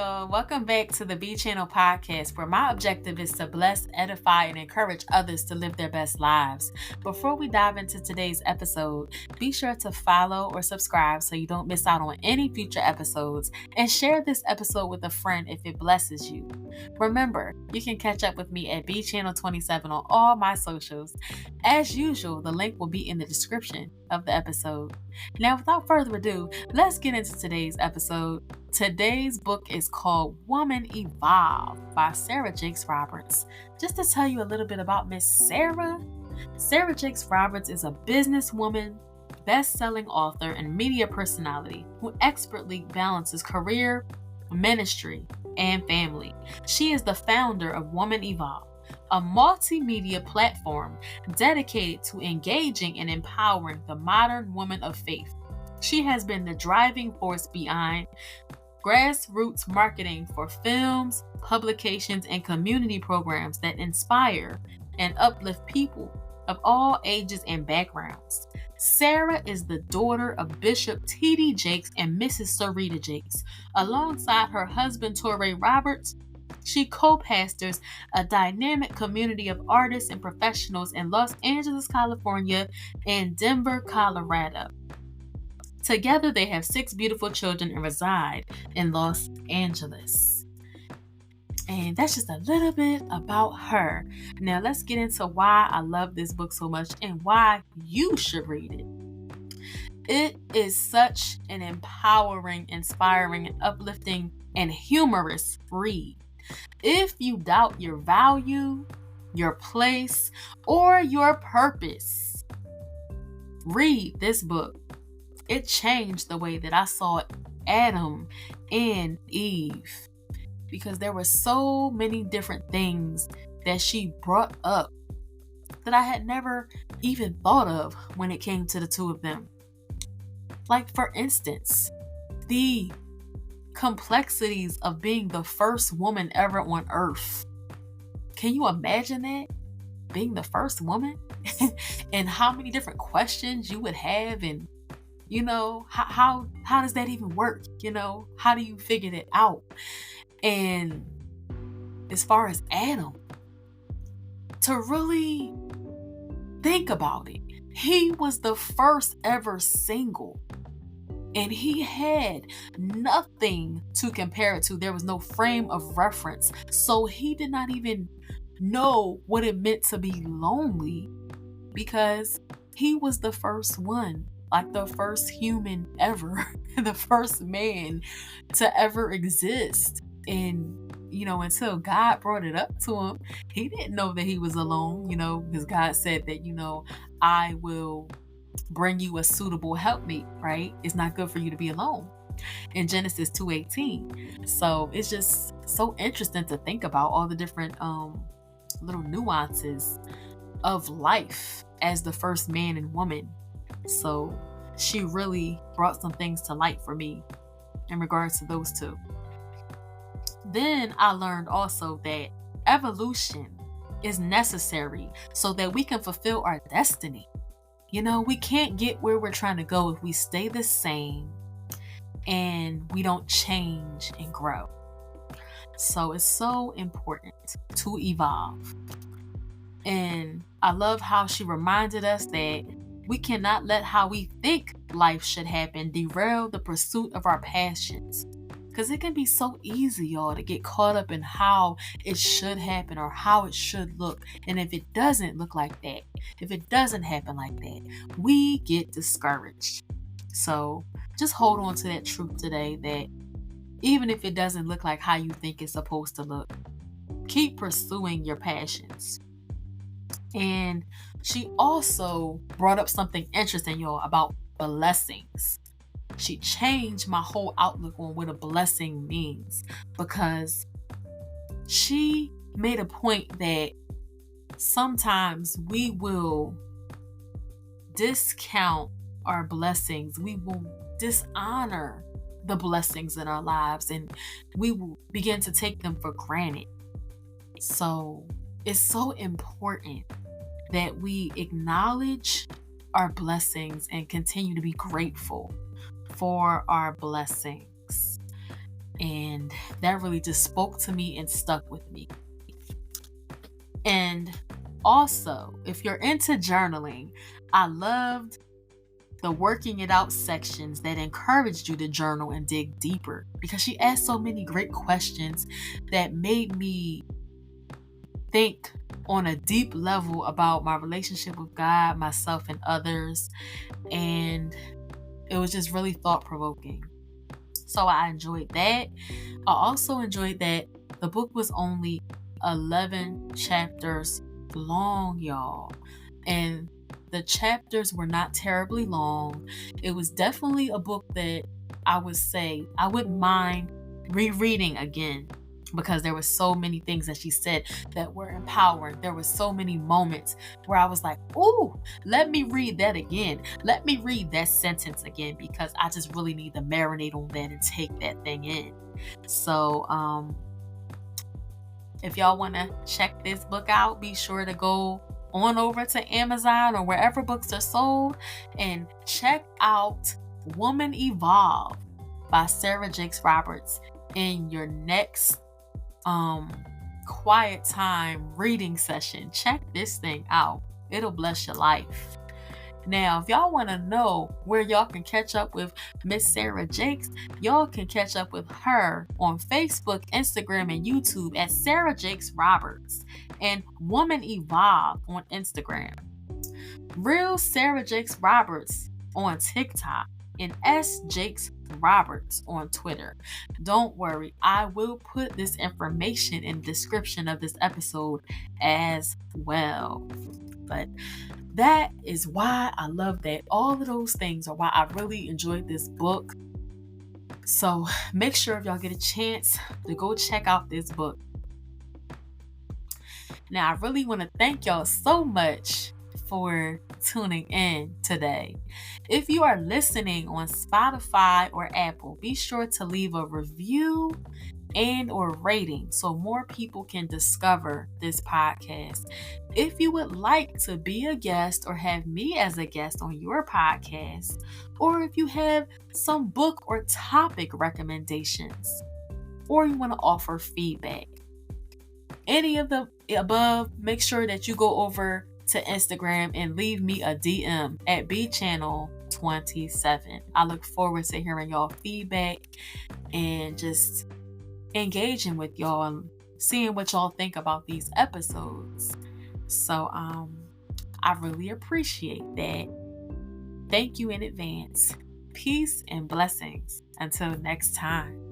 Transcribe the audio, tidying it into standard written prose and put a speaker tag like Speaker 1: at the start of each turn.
Speaker 1: y'all. Welcome back to the B Channel podcast, where my objective is to bless, edify, and encourage others to live their best lives. Before we dive into today's episode, be sure to follow or subscribe so you don't miss out on any future episodes, and share this episode with a friend if it blesses you. Remember, you can catch up with me at B Channel 27 on all my socials. As usual, the link will be in the description of the episode. Now, without further ado, let's get into today's episode. Today's book is called Womanevolve by Sarah Jakes Roberts. Just to tell you a little bit about Miss Sarah Jakes Roberts is a businesswoman, best-selling author, and media personality who expertly balances career, ministry, and family. She is the founder of Womanevolve, a multimedia platform dedicated to engaging and empowering the modern woman of faith. She has been the driving force behind grassroots marketing for films, publications, and community programs that inspire and uplift people of all ages and backgrounds. Sarah is the daughter of Bishop T.D. Jakes and Mrs. Sarita Jakes. Alongside her husband, Torrey Roberts, she co-pastors a dynamic community of artists and professionals in Los Angeles, California, and Denver, Colorado. Together, they have 6 beautiful children and reside in Los Angeles. And that's just a little bit about her. Now, let's get into why I love this book so much and why you should read it. It is such an empowering, inspiring, and uplifting and humorous read. If you doubt your value, your place, or your purpose, read this book. It changed the way that I saw Adam and Eve, because there were so many different things that she brought up that I had never even thought of when it came to the two of them. Like, for instance, the complexities of being the first woman ever on Earth. Can you imagine that? Being the first woman? And how many different questions you would have, and how does that even work? How do you figure that out? And as far as Adam, to really think about it, he was the first ever single, and he had nothing to compare it to. There was no frame of reference, so he did not even know what it meant to be lonely, because he was the first one. Like the first human ever, the first man to ever exist. And, until God brought it up to him, he didn't know that he was alone, because God said that, I will bring you a suitable helpmate, right? It's not good for you to be alone in Genesis 2:18. So it's just so interesting to think about all the different little nuances of life as the first man and woman. So she really brought some things to light for me in regards to those two. Then I learned also that evolution is necessary so that we can fulfill our destiny. We can't get where we're trying to go if we stay the same and we don't change and grow. So it's so important to evolve. And I love how she reminded us that we cannot let how we think life should happen derail the pursuit of our passions. Because it can be so easy, y'all, to get caught up in how it should happen or how it should look. And if it doesn't look like that, if it doesn't happen like that, we get discouraged. So just hold on to that truth today, that even if it doesn't look like how you think it's supposed to look, keep pursuing your passions. And she also brought up something interesting, y'all, about blessings. She changed my whole outlook on what a blessing means, because she made a point that sometimes we will discount our blessings. We will dishonor the blessings in our lives, and we will begin to take them for granted. So it's so important that we acknowledge our blessings and continue to be grateful for our blessings. And that really just spoke to me and stuck with me. And also, if you're into journaling, I loved the working it out sections that encouraged you to journal and dig deeper, because she asked so many great questions that made me think on a deep level about my relationship with God, myself, and others. And it was just really thought-provoking. So I enjoyed that. I also enjoyed that the book was only 11 chapters long, y'all. And the chapters were not terribly long. It was definitely a book that I would say I wouldn't mind rereading again, because there were so many things that she said that were empowering. There were so many moments where I was like, ooh, let me read that again. Let me read that sentence again, because I just really need to marinate on that and take that thing in. So, if y'all want to check this book out, be sure to go on over to Amazon or wherever books are sold and check out Woman Evolve by Sarah Jakes Roberts in your next quiet time reading session. Check this thing out. It'll bless your life. Now, if y'all want to know where y'all can catch up with Miss Sarah Jakes, y'all can catch up with her on Facebook, Instagram, and YouTube at Sarah Jakes Roberts and Woman Evolve on Instagram. Real Sarah Jakes Roberts on TikTok and S. Jakes Roberts on Twitter. Don't worry, I will put this information in the description of this episode as well. But that is why I love that. All of those things are why I really enjoyed this book. So make sure if y'all get a chance to go check out this book. Now, I really want to thank y'all so much for tuning in today. If you are listening on Spotify or Apple, be sure to leave a review and or rating so more people can discover this podcast. If you would like to be a guest or have me as a guest on your podcast, or if you have some book or topic recommendations, or you want to offer feedback, any of the above, make sure that you go over to Instagram and leave me a DM at bchannel27. I look forward to hearing y'all feedback and just engaging with y'all and seeing what y'all think about these episodes. So I really appreciate that. Thank you in advance. Peace and blessings. Until next time.